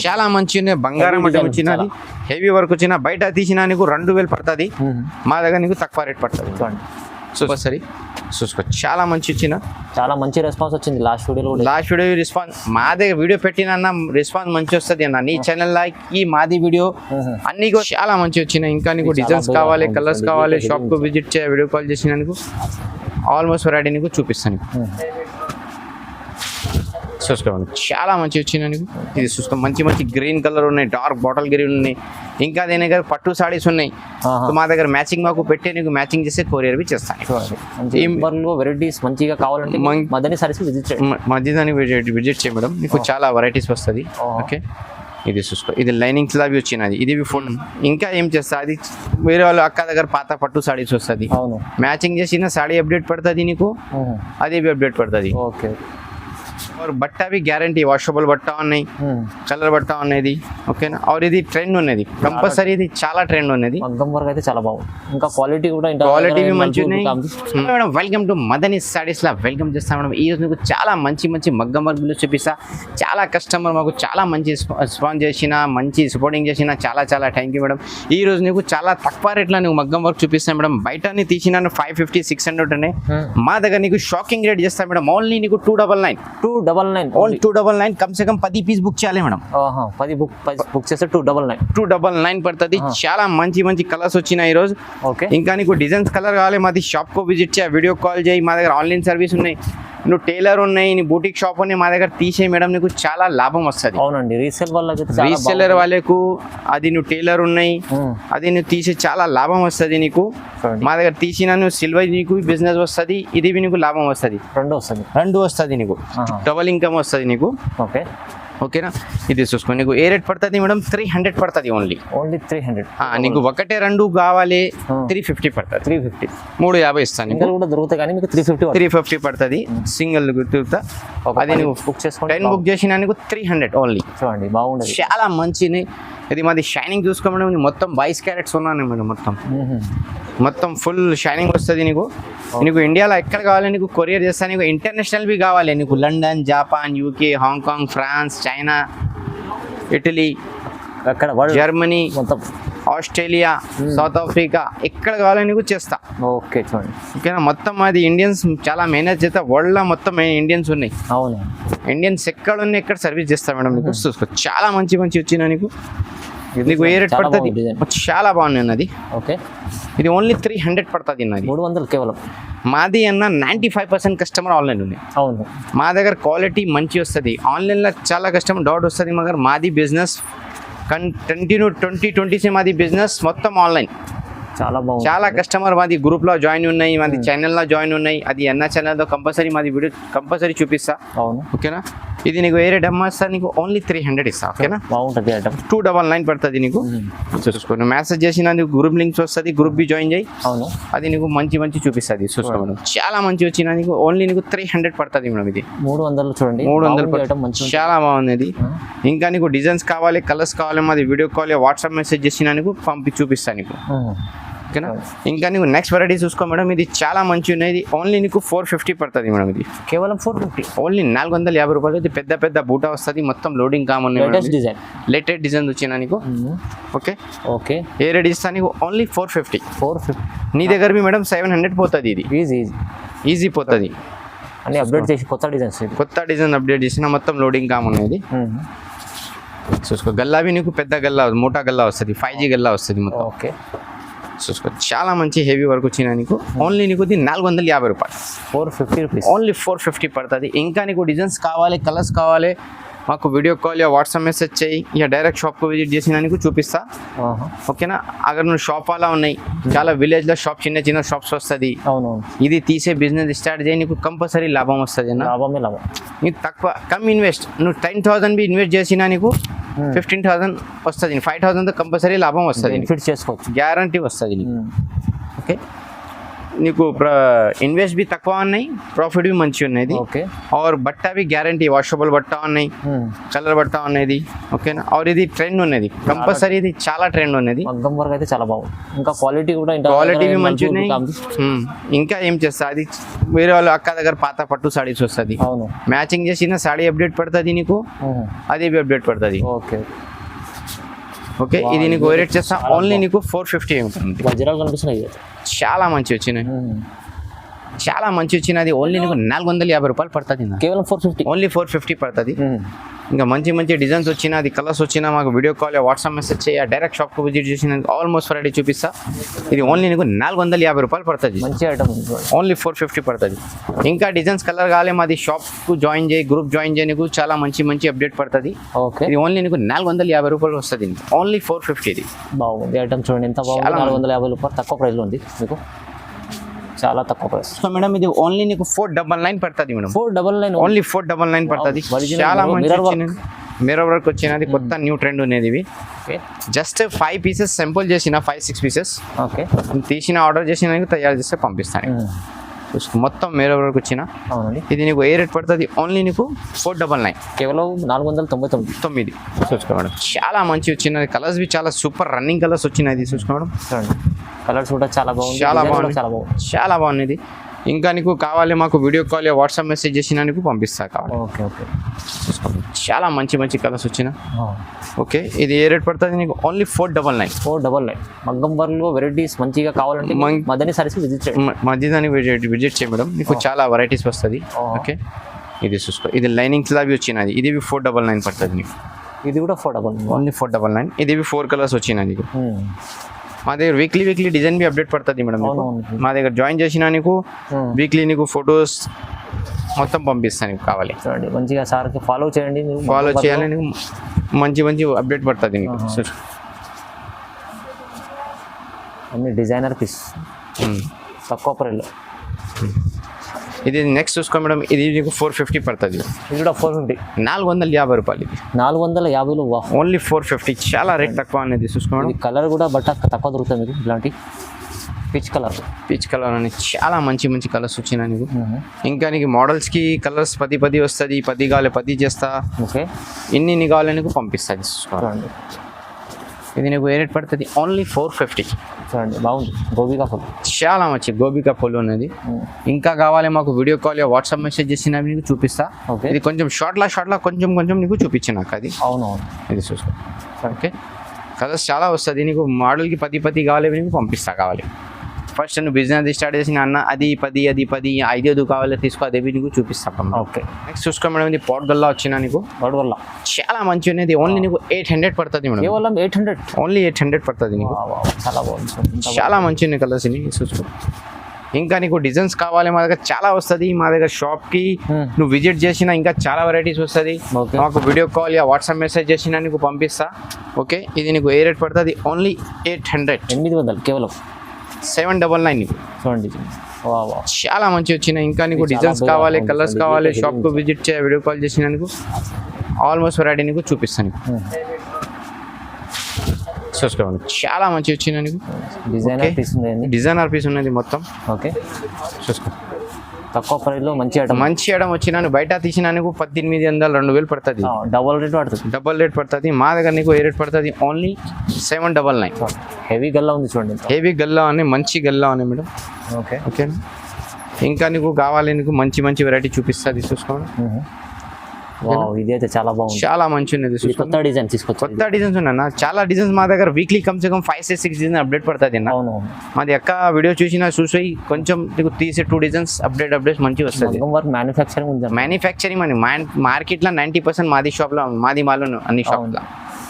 చాలా మంచి ఉన్నాయి. బంగారం అంటే వచ్చినది హెవీ వర్క్ వచ్చిన బయట తీసినా నీకు 2000 పడుతుంది. మా దగ్గర నీకు తక్కువ రేట్ పడుతుంది. సరే చూసుకో చాలా మంచి ఇచ్చిన, చాలా మంచి రెస్పాన్స్ వచ్చింది లాస్ట్ వీడియో రెస్పాన్స్. మా దగ్గర వీడియో పెట్టిన రెస్పాన్స్ మంచి వస్తుంది అన్న. నీ ఛానల్ ఈ మాది వీడియో అన్ని చాలా మంచి వచ్చినాయి. ఇంకా నీకు డిజైన్స్ కావాలి, కలర్స్ కావాలి, షాప్ కు విజిట్ చేయ, వీడియో కాల్ చేసిన నీకు ఆల్మోస్ట్ వెరైటీ నీకు చూపిస్తాను. చూసుకోండి చాలా మంచి వచ్చిన నీకు. ఇది చూసుకో మంచి మంచి గ్రీన్ కలర్ ఉన్నాయి, డార్క్ బాటిల్ గ్రీన్ ఉన్నాయి. ఇంకా దేని దగ్గర పట్టు సారీస్ ఉన్నాయి. మా దగ్గర మ్యాచింగ్ మాకు పెట్టే నీకు మ్యాచింగ్ చేస్తే కొరియర్ బి చేస్తాను. వెరైటీస్ మంచిగా కావాలంటే మదనీ సారీస్ విజిట్ చేయ మేడం. నీకు చాలా వెరైటీస్ వస్తుంది. ఓకే ఇది చూసుకో, ఇది లైనింగ్స్ లావి వచ్చినది. ఇది ఫుల్ ఇంకా ఏం చేస్తా, అది వేరే వాళ్ళు అక్క దగ్గర పాత పట్టు సారీస్ వస్తుంది, మ్యాచింగ్ చేసిన సాడీ అప్డేట్ పడుతుంది నీకు, అది బి అప్డేట్ పడుతుంది. ఓకే और बट्टा भी गारंटी वाशेबल बट्टा ఉన్నాయి, కలర్ బట్ట ఉన్నది. ఓకేనా. और ఇది ట్రెండ్ ఉన్నది కంపల్సరీ, ఇది చాలా ట్రెండ్ ఉన్నది. మగ్గం వర్క్ అయితే చాలా బాగుంది. ఇంకా క్వాలిటీ కూడా క్వాలిటీ మంచిగా ఉన్నాయి madam. Welcome to Madani saris law welcome చేస్తాం మేడం. ఈ రోజు మీకు చాలా మంచి మంచి మగ్గం వర్క్ చూపిస్తా. చాలా కస్టమర్ మాకు చాలా మంచి రెస్పాన్స్ చేసిన, మంచి సపోర్టింగ్ చేసిన, చాలా చాలా థ్యాంక్ యూ మేడం. ఈ రోజు నీకు చాలా తక్కువ రేట్లో నువ్వు మగ్గం వర్క్ చూపిస్తాను మేడం. బయట తీసిన 550 600 ఉన్నాయి. మా దగ్గర నీకు షాకింగ్ రేట్ చేస్తాను మేడం. ఓన్లీ నీకు 299 ఓన్లీ 299 కమ్ సే కమ్ 10 పీస్ బుక్ చేయాలి మేడం. 10 బుక్ చేస్తే 299 పడుతుంది. చాలా మంచి మంచి కలర్స్ వచ్చినాయి ఈ రోజు. ఓకే ఇంకా నీకు డిజైన్స్ కలర్ కావాలి, మాది షాప్ కు విజిట్ చేయ, వీడియో కాల్ చేయి. మా దగ్గర ఆన్లైన్ సర్వీస్ ఉన్నాయి, నువ్వు టైలర్ ఉన్నాయి, నీ బూటిక్ షాప్ ఉన్నాయి, మా దగ్గర తీసే మేడం నీకు చాలా లాభం వస్తుంది. అవునండి, రీసెల్లర్ వాళ్ళకు అది నువ్వు టైలర్ ఉన్నాయి, అది నువ్వు తీసే చాలా లాభం వస్తుంది నీకు. మా దగ్గర తీసిన నువ్వు సిల్వర్ నీకు బిజినెస్ వస్తుంది, ఇది నీకు లాభం వస్తుంది, రెండు వస్తుంది నీకు, డబల్ ఇన్కమ్ వస్తుంది నీకు. ఓకే ఓకేనా. ఇది చూసుకో నీకు ఏ రేట్ పడుతుంది మేడం, 300 పడుతుంది. ఓన్లీ 300. నీకు ఒకటే రెండు కావాలి 350 పడుతుంది. 350 350 ఇస్తాను. కూడా దొరుకుతాయి కానీ మీకు 350 పడుతుంది సింగిల్ గుర్తుతా. అది నువ్వు బుక్ చేసుకోండి. 10 బుక్ చేసిన నీకు 300 ఓన్లీ. చూడండి బాగుంది, చాలా మంచిది. ఇది మాది షైనింగ్ చూసుకోమని మొత్తం 22 క్యారెట్స్ ఉన్నాను మేడం. మొత్తం ఫుల్ షైనింగ్ వస్తుంది నీకు. నీకు ఇండియాలో ఎక్కడ కావాలి నీకు కొరియర్ చేస్తాను. నీకు ఇంటర్నేషనల్ బి కావాలి నీకు, London, Japan, UK, Hong Kong, France, China, Italy, Germany, Australia, South Africa, ఎక్కడ కావాలని నీకు చేస్తా. ఓకే చూడండి. ఓకేనా. మొత్తం మాది ఇండియన్స్ చాలా మేనేజ్ చేస్తా. వరల్డ్ లో మొత్తం ఇండియన్స్ ఉన్నాయి. అవును, ఇండియన్స్ ఎక్కడ ఉన్నాయి ఎక్కడ సర్వీస్ చేస్తా మేడం నీకు. చూసుకో చాలా మంచి మంచి వచ్చినా నీకు. నీకు ఏ రేట్ పడుతుంది, చాలా బాగుంది అన్నది. ఓకే ఇది ఓన్లీ 300 పడుతుంది అన్నది. 300 కేవలం. మాది అన్న 95% కస్టమర్ ఆన్లైన్ ఉన్నాయి. అవును, మా దగ్గర క్వాలిటీ మంచి వస్తుంది. ఆన్లైన్లో చాలా కస్టమర్ డౌట్ వస్తుంది. మగర్ మాది బిజినెస్ కంటిన్యూ 2020 మాది బిజినెస్ మొత్తం ఆన్లైన్. చాలా బాగుంది. చాలా కస్టమర్ మాది గ్రూప్లో జాయిన్ ఉన్నాయి, మాది ఛానల్లో జాయిన్ ఉన్నాయి. అది అన్న ఛానల్తో కంపల్సరీ మాది వీడియో కంపల్సరీ చూపిస్తా. అవును, ఓకేనా. ఇది నీకు వేరే డమ్మా ఇస్తా, నీకు ఓన్లీ 300 ఇస్తా. ఓకేనా. బాగుంటుంది. 299 పడుతుంది నీకు. చూసుకోండి మెసేజ్ చేసిన నీకు గ్రూప్ లింక్స్ వస్తుంది, గ్రూప్ బి జాయిన్ చేయి. అవును, అది నీకు మంచి మంచి చూపిస్తుంది. చూసుకో మేడం చాలా మంచి వచ్చిన నీకు ఓన్లీ నీకు 300 పడుతుంది మేడం. ఇది 300 చూడండి, 300 చాలా బాగుంది ఇది. ఇంకా నీకు డిజైన్స్ కావాలి, కలర్స్ కావాలి, మాది వీడియో కాల్ వాట్సాప్ మెసేజ్ చేసిన నీకు పంపి చూపిస్తాను నీకు. ఓకేనా. ఇంకా నీకు నెక్స్ట్ వెరైటీ చూసుకో మేడం. ఇది చాలా మంచి ఉన్నది. ఓన్లీ నీకు 450 పడుతుంది మేడం. ఇది కేవలం 450, ఓన్లీ 450 రూపాయలు. ఇది పెద్ద పెద్ద బూటా వస్తుంది, మొత్తం లోడింగ్ కామన్, లేటెస్ట్ డిజైన్ వచ్చిన నీకు. ఓకే ఓకే ఏ రేట్ ఇస్తా నీకు ఓన్లీ 450. నీ దగ్గర బి మేడం 700 పోతుంది. ఇది ఈజీ పోతుంది. అన్ని అప్డేట్ చేసి కొత్త డిజైన్ అప్డేట్ చేసిన మొత్తం లోడింగ్ కామన్ అనేది. చూసుకో గల్లా బి నీకు పెద్ద గల్లా, మోటా గల్లా వస్తుంది, 5G గల్లా వస్తుంది మొత్తం. ఓకే చూసుకో చాలా మంచి హెవీ వర్క్ వచ్చిన నీకు. ఓన్లీ నీకు 450 రూపాయలు. 450 రూపీస్ ఓన్లీ 450 పడుతుంది. ఇంకా నీకు డిజైన్స్ కావాలి, కలర్స్ కావాలి, మాకు వీడియో కాల్ వాట్సాప్ మెసేజ్ చేయి, ఇక డైరెక్ట్ షాప్కు విజిట్ చేసిన నీకు చూపిస్తా. ఓకేనా. అక్కడ నువ్వు షాప్ అలా ఉన్నాయి, చాలా విలేజ్లో షాప్ చిన్న చిన్న షాప్స్ వస్తుంది. అవునవును, ఇది తీసే బిజినెస్ స్టార్ట్ చేయి, నీకు కంపల్సరీ లాభం వస్తుంది. నీకు తక్కువ కమ్ ఇన్వెస్ట్, నువ్వు 10,000 బి ఇన్వెస్ట్ చేసినా నీకు 15,000 వస్తుంది. 5,000తో కంపల్సరీ లాభం వస్తుంది, ఫిట్ చేసుకోవచ్చు, గ్యారంటీ వస్తుంది నీకు. ఓకే నీకు ఇన్వెస్ట్ బి తక్కువ ఉన్నాయి, ప్రాఫిట్ బి మంచిగా ఉన్నది. ఓకే और బట్ట బి గ్యారంటీ వాషబుల్ బట్ట ఉన్నాయి, కలర్ బట్ట ఉన్నది. ఓకేనా. और ఇది ట్రెండ్ ఉన్నది కంపల్సరీ, ఇది చాలా ట్రెండ్ ఉన్నది. మగ్గం వర్క్ అయితే చాలా బాగుంది, ఇంకా క్వాలిటీ కూడా క్వాలిటీ బి మంచిగా ఉన్నాయి. ఇంకా ఏం చేస్తా, అది వేరే వాళ్ళు అక్క దగ్గర పాత పట్టు సాడీస్ వస్తుంది, అవును మ్యాచింగ్ చేసిన సాడీ అప్డేట్ పడుతుంది నీకు, అది బి అప్డేట్ పడుతుంది. Okay okay. ఇది నీకు రేట్ చేస్తా ఓన్లీ నీకు 450 ఉంటుంది. వజ్రాలు కనిపిస్తున్నాయి, చాలా మంచి వచ్చినాయి, చాలా మంచి వచ్చినది. ఓన్లీ నీకు 450 రూపాయలు పడుతుంది, కేవలం 450, ఓన్లీ 450 పడుతుంది. ఇంకా మంచి మంచి డిజైన్స్ వచ్చినా, అది కలర్స్ వచ్చినా మాకు వీడియో కాల్ వాట్సాప్ మెసేజ్ చేయ, డైరెక్ట్ షాప్కి విజిట్ చేసిన ఆల్మోస్ట్ వెరైటీ చూపిస్తా. ఇది ఓన్లీ నీకు 450 రూపాయలు పడుతుంది, మంచి ఐటమ్, ఓన్లీ 450 పడుతుంది. ఇంకా డిజైన్స్ కలర్ కావాలి మాది షాప్కు జాయిన్ చేయి, గ్రూప్ జాయిన్ చేయి, నీకు చాలా మంచి మంచి అప్డేట్ పడుతుంది. ఓకే ఇది ఓన్లీ నీకు 450 రూపాయలు వస్తుంది, ఓన్లీ 450. ఇది బాగుంది ఐటమ్, చూడండి ఎంత బాగుంది. 450 రూపాయలు తక్కువ ప్రైస్లో ఉంది మీకు, చాలా తక్కువ ప్రైస్. సో మేడం ఇది ఓన్లీ నీకు 499 పడుతుంది మేడం, 499, ఓన్లీ 499 పడుతుంది. చాలా మంచి వచ్చినది, మిర్రర్ వర్క్ వచ్చినది, కొత్త న్యూ ట్రెండ్ ఉన్నది. ఇవి ఓకే జస్ట్ 5 పీసెస్ సింపుల్ చేసిన, 5-6 పీసెస్ ఓకే తీసిన ఆర్డర్ చేసిన తయారు చేస్తే పంపిస్తాను. మొత్తం మిర్రర్ వర్క్ వచ్చిన, అవునండి. ఇది నీకు ఏ రేట్ పడుతుంది, ఓన్లీ నీకు 499, కేవలం 499. చూసుకో మేడం, చాలా మంచి వచ్చినది. కలర్స్ బి చాలా సూపర్ రన్నింగ్ కలర్స్ వచ్చినది, చూసుకో మేడం. చూడండి కలర్స్ కూడా చాలా బాగుంది, చాలా design కూడా బాగుంది, చాలా బాగుంది, చాలా బాగున్నది. ఇంకా నీకు కావాలి మాకు వీడియో కాల్ వాట్సాప్ మెసేజ్ చేసినా నీకు పంపిస్తా కావాలి. ఓకే ఓకే చూసుకోండి, చాలా మంచి మంచి కలర్స్ వచ్చిన. ఓకే. ఇది ఏ రేట్ పడుతుంది నీకు, ఓన్లీ 499. 499. మగ్గం వర్క్లో వెరైటీస్ మంచిగా కావాలంటే మదనీ సారీస్ విజిట్ చేయండి, మధ్యదాన్ని విజిట్ చేయ మేడం, నీకు చాలా వెరైటీస్ వస్తుంది. ఓకే. ఇది చూసుకో, ఇది లైనింగ్స్ లావి వచ్చినది, ఇది 499 పడుతుంది నీకు. ఇది కూడా 499, ఓన్లీ 499. ఇది 4 కలర్స్ వచ్చినాయి నీకు. మా దగ్గర వీక్లీ డిజైన్ బి అప్డేట్ పడుతుంది మేడం. మా దగ్గర జాయిన్ చేసినా నీకు వీక్లీ నీకు ఫొటోస్ మొత్తం పంపిస్తాను నీకు కావాలి. చూడండి మంచిగా సార్కి ఫాలో చేయండి, ఫాలో చేయాలి, నీకు మంచి మంచి అప్డేట్ పడుతుంది నీకు. అన్ని డిజైనర్ పీస్ తక్కువ ప్రైస్లో. ఇది నెక్స్ట్ చూసుకో మేడం, ఇది నీకు 450 పడుతుంది. ఇది కూడా 450, 450 రూపాయలు. ఇది 450లో ఓన్లీ 450, చాలా రేట్ తక్కువ అనేది. చూసుకో మేడం, కలర్ కూడా బట్ట తక్కువ దొరుకుతుంది మీకు, ఇలాంటి పీచ్ కలర్ అని చాలా మంచి మంచి కలర్స్ వచ్చినా నీకు. ఇంకా నీకు మోడల్స్కి కలర్స్ 10 వస్తుంది, 10 కావాలి 10 చేస్తా. ఓకే. ఇన్ని కావాలి నీకు పంపిస్తుంది. చూసుకోండి, ఇది నీకు ఏ రేట్ పడుతుంది, ఓన్లీ 450. చూడండి బాగుంది, గోబికా ఫుల్, చాలా మంచి గోబికా ఫుల్ ఉన్నది. ఇంకా కావాలి మాకు వీడియో కాల్ వాట్సాప్ మెసేజ్ చేసిన నీకు చూపిస్తా. ఇది కొంచెం షార్ట్లా కొంచెం నీకు చూపించినాక అది. అవునవును. ఇది చూసుకో. ఓకే. కలర్స్ చాలా వస్తుంది నీకు, మోడల్కి 10 కావాలి నీకు పంపిస్తా కావాలి. ఫస్ట్ నువ్వు బిజినెస్ స్టార్ట్ చేసిన అన్న అది 10 5 కావాలి తీసుకో, అదే నీకు చూపిస్తాం. ఓకే. నెక్స్ట్ చూసుకో మేడం, ఇది పాట్ గల్లా వచ్చిన నీకు, పాట్ గల్లా చాలా మంచి ఉన్నది. ఓన్లీ నీకు 800 పడుతుంది మేడం, కేవలం 800, ఓన్లీ 800 పడుతుంది నీకు. చాలా బాగుంది, చాలా మంచి ఉన్నాయి కలర్స్ ఇవి. చూసుకో. ఇంకా నీకు డిజైన్స్ కావాలి మా దగ్గర చాలా వస్తుంది. మా దగ్గర షాప్కి నువ్వు విజిట్ చేసినా ఇంకా చాలా వెరైటీస్ వస్తుంది. మాకు వీడియో కాల్ వాట్సాప్ మెసేజ్ చేసినా నీకు పంపిస్తా. ఓకే. ఇది నీకు ఏ రేట్ పడుతుంది, ఓన్లీ 800, 800, కేవలం 799 నీకు. చూడండి చాలా మంచి వచ్చినాయి. ఇంకా నీకు డిజైన్స్ కావాలి, కలర్స్ కావాలి, షాప్కు విజిట్ చేయ, వీడియో కాల్ చేసినా నీకు ఆల్మోస్ట్ వెరైటీ నీకు చూపిస్తాను. చూసుకోండి, చాలా మంచి వచ్చినాయి నీకు. డిజైనర్ పీస్ ఉన్నది మొత్తం. ఓకే. చూసుకో, తక్కువ ప్రైస్లో మంచి ఐటమ్ వచ్చినా బయట తీసినా నీకు 1800 2000 పడుతుంది. డబల్ రేట్ పడుతుంది. మా దగ్గర నీకు ఏ రేట్ పడుతుంది, ఓన్లీ 799. హెవీ గల్లా ఉంది చూడండి, హెవీ గల్లా అని, మంచి గల్లా అని మేడం. ఓకే. ఓకే. ఇంకా నీకు కావాలి నీకు మంచి వెరైటీ చూపిస్తుంది. చూసుకోండి, ఇది అయితే చాలా బాగుంది, చాలా మంచి ఉన్నది. కొత్త డిజైన్ తీసుకోవచ్చు, కొత్త డిజైన్స్ ఉన్నా చాలా డిజైన్స్ మా దగ్గర వీక్లీ కమ్ 5-6 డిజైన్ అప్డేట్ పడుతుంది. మాది ఎక్క వీడియో చూసి కొంచెం నీకు తీసే 2 డిజైన్స్ అప్డేట్స్ మంచిగా వస్తుంది. మ్యానుఫ్యాక్చరింగ్ అని మార్కెట్లో 90% మాది షాప్లో, మాది మాల్ అన్ని షాప్లో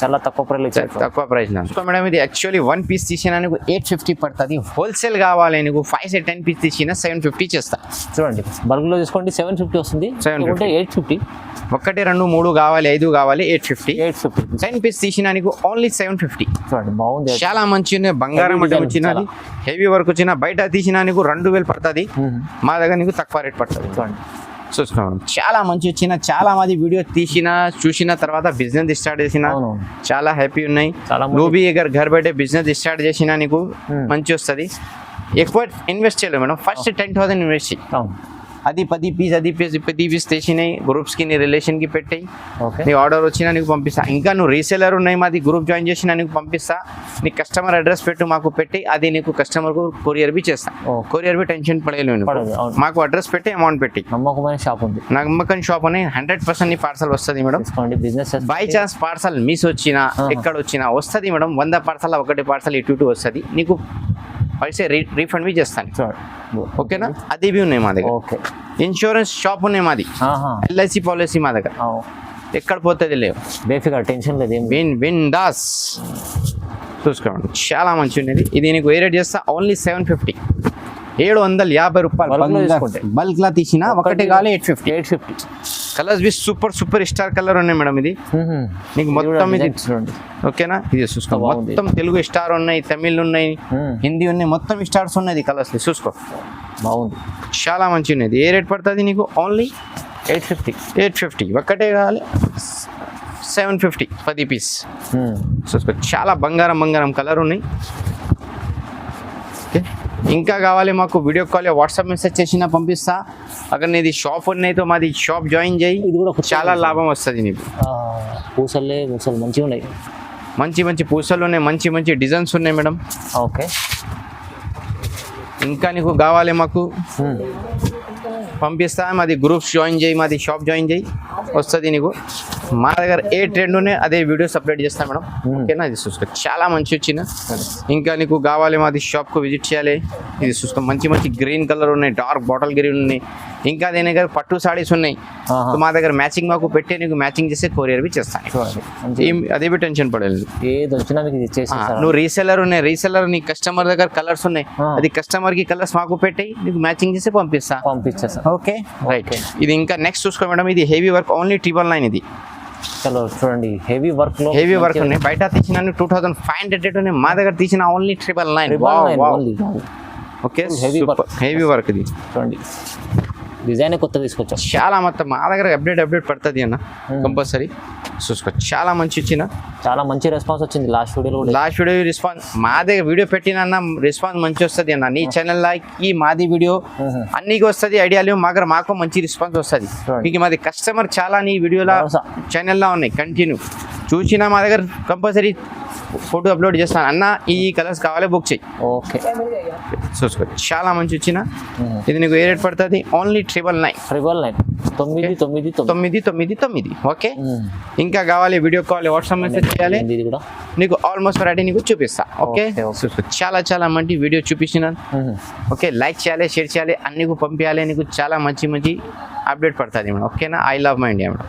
చాలా తక్కువ ప్రైస్ మేడం. ఇది యాక్చువల్లీ 1 పీస్ తీసినా నీకు 850 పడుతుంది. హోల్సేల్ కావాలి నీకు 5-10 పీస్ తీసినా 750 చేస్తా. చూడండి, బల్క్లో తీసుకోండి 750 వస్తుంది, 850. 1 2 3 కావాలి, 5 కావాలి, 850. 10 పీస్ తీసినా నీకు ఓన్లీ 750. చూడండి బాగుంది, చాలా మంచి బంగారం అంటే వచ్చినది, హెవీ వర్క్ వచ్చిన. బయట తీసినా నీకు 2000 పడుతుంది, మా దగ్గర నీకు తక్కువ రేట్ పడుతుంది. చూడండి, చూసుకోండి, చాలా మంచి వచ్చిన. చాలా మంది వీడియో చూసిన తర్వాత బిజినెస్ స్టార్ట్ చేసిన చాలా హ్యాపీ ఉన్నాయి. నువ్వు బి ఘర్ బయట బిజినెస్ స్టార్ట్ చేసినా నీకు మంచి వస్తుంది. ఎక్కువ ఇన్వెస్ట్ చేయలేదు మేడం. ఫస్ట్ 10,000 ఇన్వెస్ట్ చేయి. అవును. అది 10 పీస్ తెచ్చినాయి, గ్రూప్స్కి నీ రిలేషన్కి పెట్టాయి. ఓకే. నీ ఆర్డర్ వచ్చినా నీకు పంపిస్తా. ఇంకా నువ్వు రీసెలర్ ఉన్నాయి మాది గ్రూప్ జాయిన్ చేసినా నీకు పంపిస్తా. నీ కస్టమర్ అడ్రస్ పెట్టు మాకు పెట్టి అది నీకు కస్టమర్కు కొరియర్ బి చేస్తా. కొరియర్ బి టెన్షన్ పడలేను. మాకు అడ్రస్ పెట్టి అమౌంట్ పెట్టి నమ్మకమైన షాప్ ఉంది. నమ్మకం షాప్ అని 100% నీ పార్సల్ వస్తుంది madam. Business by chance parcel miss వచ్చినా ఎక్కడ వచ్చినా వస్తుంది మేడం. 100 పార్సల్ ఒకటి పార్సల్ ఇటు వస్తుంది. నీకు పైసే రీఫండ్ బి చేస్తాను. ఓకేనా? అది బి ఉన్నాయి మా దగ్గర. ఓకే. ఇన్సూరెన్స్ షాప్ ఉన్నాయి మాది. LIC పాలసీ మా దగ్గర. ఎక్కడ పోతుంది లేవు. బేఫికర్ టెన్షన్ లేదు. విన్ దాస్ చూసుకోండి, చాలా మంచి ఉన్నది. ఇది నీకు ఏ రేట్ చేస్తా? ఓన్లీ 750, 750 రూపాయలు. బల్క్ లా తీసిన ఒకటి కావాలి 850. Colours be super star colour ఉన్నాయి మేడం. ఇది నీకు మొత్తం ఇది ఓకేనా? ఇది చూసుకో, మొత్తం తెలుగు స్టార్ ఉన్నాయి, తమిళ్ ఉన్నాయి, హిందీ ఉన్నాయి, మొత్తం స్టార్స్ ఉన్నాయి కలర్స్. చూసుకో, బాగుంది, చాలా మంచి ఉన్నది. ఏ రేట్ పడుతుంది నీకు? ఓన్లీ 850. ఒక్కటే కావాలి 750, 10 పీస్. చూసుకో, చాలా బంగారం కలర్ ఉన్నాయి. ఓకే, ఇంకా కావాలి మాకు వీడియో కాల్ వాట్సాప్ మెసేజ్ చేసినా పంపిస్తా. అక్కడ నీది షాప్ ఉన్నాయితో మాది షాప్ జాయిన్ చేయి. ఇది కూడా చాలా లాభం వస్తుంది నీకు. పూసలు మంచిగా ఉన్నాయి. మంచి పూసలు ఉన్నాయి, మంచి డిజైన్స్ ఉన్నాయి మేడం. ఓకే. ఇంకా నీకు కావాలి మాకు పంపిస్తా. మాది గ్రూప్స్ జాయిన్ చేయి, మాది షాప్ జాయిన్ చేయి, వస్తుంది నీకు. మా దగ్గర ఏ ట్రెండ్ ఉన్నాయి అదే వీడియోస్ అప్లోడ్ చేస్తాం మేడం. ఓకేనా? ఇది చూసుకో, చాలా మంచి వచ్చిన. ఇంకా నీకు కావాలి మాది షాప్కు విజిట్ చేయాలి. ఇది చూసుకో, మంచి గ్రీన్ కలర్ ఉన్నాయి, డార్క్ బాటిల్ గ్రీన్ ఉన్నాయి. ఇంకా దేని దగ్గర పట్టు సారీస్ ఉన్నాయి. మా దగ్గర మ్యాచింగ్ మాకు పెట్టి నీకు మ్యాచింగ్ చేస్తే కొరియర్ బి చేస్తాను. అదే బి టెన్షన్ పడలేదు. నువ్వు రీసెలర్ ఉన్నాయి, రీసెలర్ నీ కస్టమర్ దగ్గర కలర్స్ ఉన్నాయి, అది కస్టమర్ కి కలర్స్ మాకు పెట్టి నీకు మ్యాచింగ్ చేసి పంపిస్తా. Okay, right. ఇది ఇంకా నెక్స్ట్ చూసుకో మేడం. ఇది హెవీ వర్క్, ఓన్లీ 999. ఇది చలో చూడండి, హెవీ వర్క్ ఉన్నాయి. బయట తీసిన 2500 ఉన్నాయి, మా దగ్గర తీసిన ఓన్లీ 999. Okay, heavy work. ఇది చూడండి, డిజైన్ కొత్త తీసుకొచ్చాం. చాలా మొత్తం మా దగ్గర అప్డేట్ పడుతుంది అన్న కంపల్సరీ. చూసుకో, చాలా మంచి ఇచ్చిన, చాలా మంచి రెస్పాన్స్ వచ్చింది. లాస్ట్ వీడియో రెస్పాన్స్ మా దగ్గర వీడియో పెట్టిన అన్న రెస్పాన్స్ మంచి వస్తుంది అన్న. నీ ఛానల్ ఈ మాది వీడియో అన్నికి వస్తుంది, ఐడియాలు మాకు మంచి రెస్పాన్స్ వస్తుంది. మీకు మాది కస్టమర్ చాలా నీ వీడియోలో ఛానల్లో ఉన్నాయి, కంటిన్యూ చూసినా మా దగ్గర కంపల్సరీ ఫోటో అప్లోడ్ చేస్తాను అన్న. ఈ కలర్స్ కావాలి బుక్ చేయి. ఓకే, చూసుకో, చాలా మంచి వచ్చిన. ఇది నీకు ఏ రేట్ పడుతుంది? ఓన్లీ 999. ఓకే, ఇంకా కావాలి వీడియో కాల్ వాట్సాప్ మెసేజ్ చేయాలి. నీకు ఆల్మోస్ట్ వెరైటీ నీకు చూపిస్తా. ఓకే, చాలా మంచి వీడియో చూపించిన. ఓకే, లైక్ చేయాలి, షేర్ చేయాలి, అన్ని పంపించాలి. నీకు చాలా మంచి అప్డేట్ పడుతుంది మేడం. ఓకేనా? I love my India madam.